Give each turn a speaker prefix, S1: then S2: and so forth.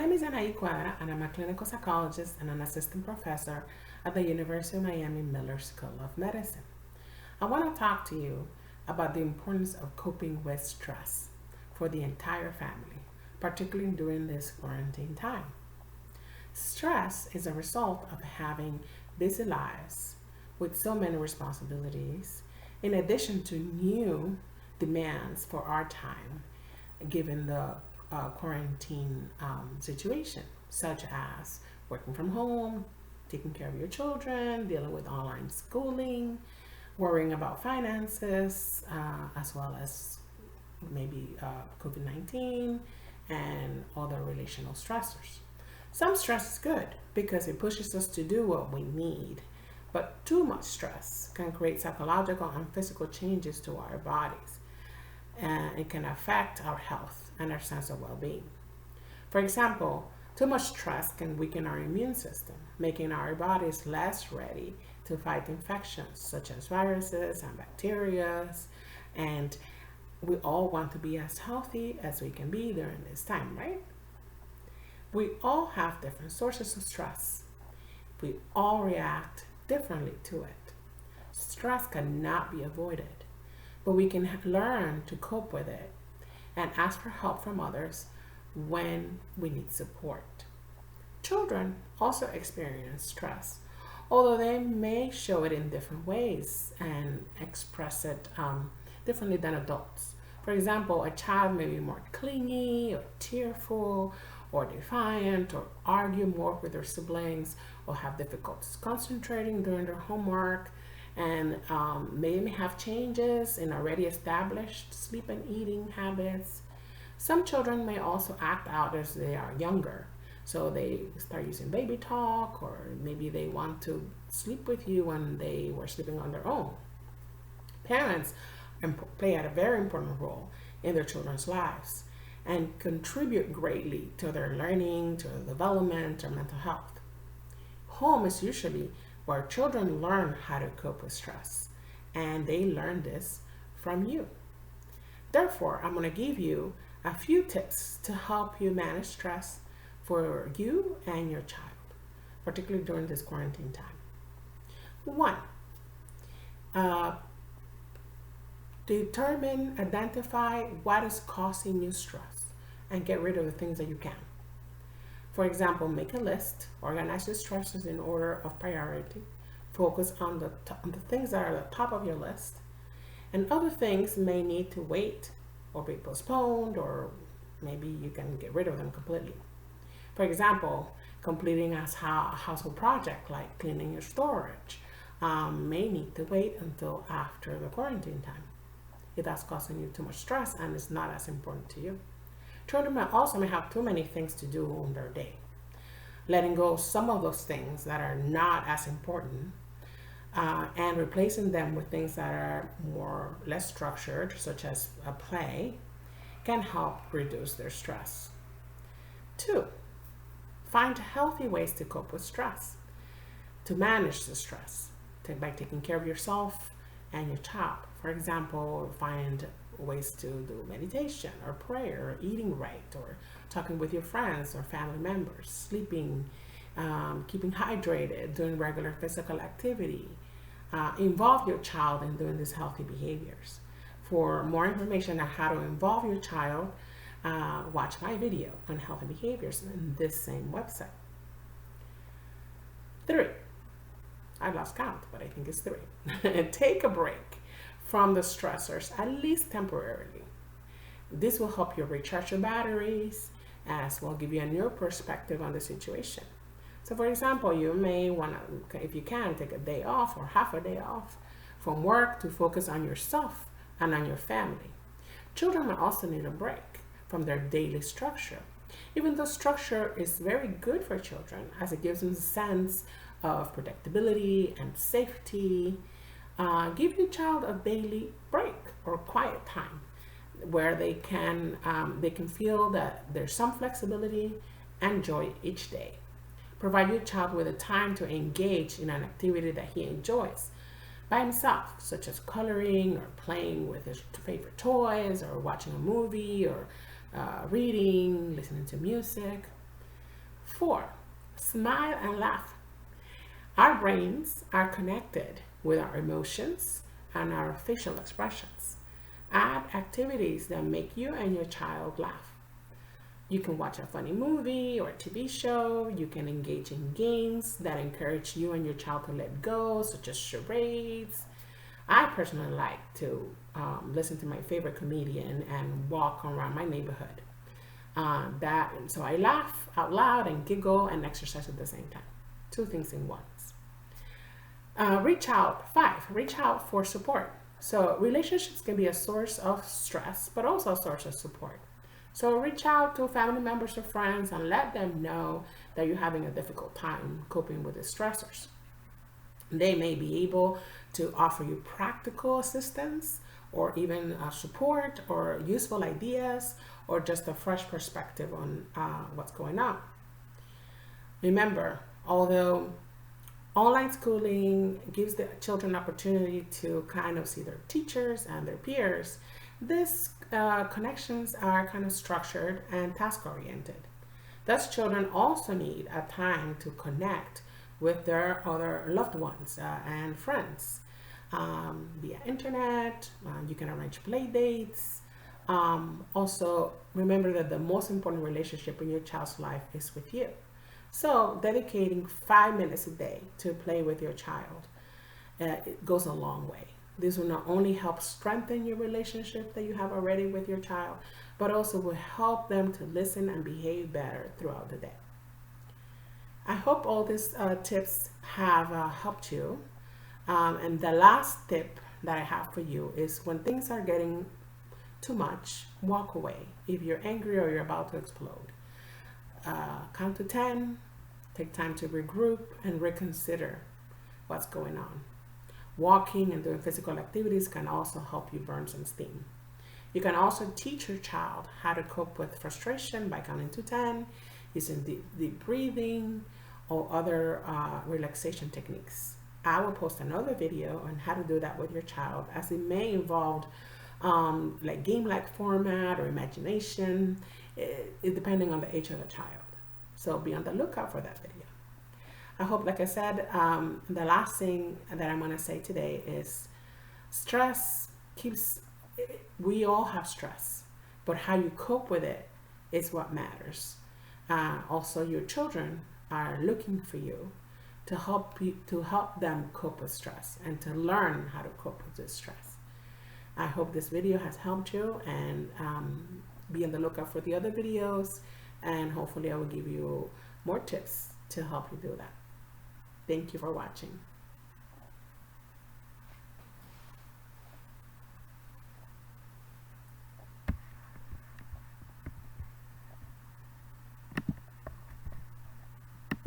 S1: name is Anaí Quadra, and I'm a clinical psychologist and an assistant professor at the University of Miami Miller School of Medicine. I want to talk to you about the importance of coping with stress for the entire family, particularly during this quarantine time. Stress is a result of having busy lives with so many responsibilities, in addition to new demands for our time, given the quarantine situation, such as working from home, taking care of your children, dealing with online schooling, worrying about finances, as well as maybe COVID-19 and other relational stressors. Some stress is good because it pushes us to do what we need, but too much stress can create psychological and physical changes to our bodies, and it can affect our health and our sense of well-being. For example, too much stress can weaken our immune system, making our bodies less ready to fight infections such as viruses and bacteria, and we all want to be as healthy as we can be during this time, right? We all have different sources of stress. We all react differently to it. Stress cannot be avoided, but we can learn to cope with it and ask for help from others when we need support. Children also experience stress, although they may show it in different ways and express it differently than adults. For example, a child may be more clingy or tearful or defiant or argue more with their siblings or have difficulties concentrating during their homework, and may have changes in already established sleep and eating habits. Some children may also act out as they are younger. So they start using baby talk, or maybe they want to sleep with you when they were sleeping on their own. Parents play a very important role in their children's lives and contribute greatly to their learning, to their development, or mental health. Home is usually where children learn how to cope with stress, and they learn this from you. Therefore, I'm going to give you a few tips to help you manage stress for you and your child, particularly during this quarantine time. One, identify what is causing you stress and get rid of the things that you can. For example, make a list, organize your stresses in order of priority, focus on the things that are at the top of your list, and other things may need to wait or be postponed, or maybe you can get rid of them completely. For example, completing a household project like cleaning your storage may need to wait until after the quarantine time if that's causing you too much stress and it's not as important to you. Children may have too many things to do on their day. Letting go of some of those things that are not as important and replacing them with things that are less structured, such as a play, can help reduce their stress. 2, find healthy ways to cope with stress, to manage the stress by taking care of yourself and your child. For example, find ways to do meditation or prayer, or eating right, or talking with your friends or family members, sleeping, keeping hydrated, doing regular physical activity. Involve your child in doing these healthy behaviors. For more information on how to involve your child, watch my video on healthy behaviors on this same website. 3, I lost count, but I think it's 3. Take a break from the stressors, at least temporarily. This will help you recharge your batteries, as well give you a new perspective on the situation. So for example, you may want to, if you can, take a day off or half a day off from work to focus on yourself and on your family. Children may also need a break from their daily structure, even though structure is very good for children as it gives them a sense of predictability and safety. Give your child a daily break or quiet time where they can feel that there's some flexibility and joy each day. Provide your child with a time to engage in an activity that he enjoys by himself, such as coloring or playing with his favorite toys, or watching a movie, or reading, listening to music. 4, smile and laugh. Our brains are connected with our emotions and our facial expressions. Add activities that make you and your child laugh. You can watch a funny movie or a TV show. You can engage in games that encourage you and your child to let go, such as charades. I personally like to listen to my favorite comedian and walk around my neighborhood. So I laugh out loud and giggle and exercise at the same time. 2 things in once. Reach out. 5, reach out for support. So relationships can be a source of stress, but also a source of support. So reach out to family members or friends and let them know that you're having a difficult time coping with the stressors. They may be able to offer you practical assistance or even support or useful ideas or just a fresh perspective on what's going on. Remember, although online schooling gives the children opportunity to kind of see their teachers and their peers, these connections are kind of structured and task-oriented. Thus, children also need a time to connect with their other loved ones and friends via internet. You can arrange play dates. Also, remember that the most important relationship in your child's life is with you. So, dedicating 5 minutes a day to play with your child it goes a long way. This will not only help strengthen your relationship that you have already with your child, but also will help them to listen and behave better throughout the day. I hope all these tips have helped you. And the last tip that I have for you is when things are getting too much, walk away. If you're angry or you're about to explode, count to 10, take time to regroup and reconsider what's going on. Walking and doing physical activities can also help you burn some steam. You can also teach your child how to cope with frustration by counting to 10, using deep breathing or other relaxation techniques. I will post another video on how to do that with your child, as it may involve like game-like format or imagination, depending on the age of the child. So be on the lookout for that video. I hope, like I said, the last thing that I'm going to say today is stress we all have stress, but how you cope with it is what matters. Also, your children are looking for you to help them cope with stress and to learn how to cope with this stress. I hope this video has helped you, and be on the lookout for the other videos, and hopefully I will give you more tips to help you do that. Thank you for watching.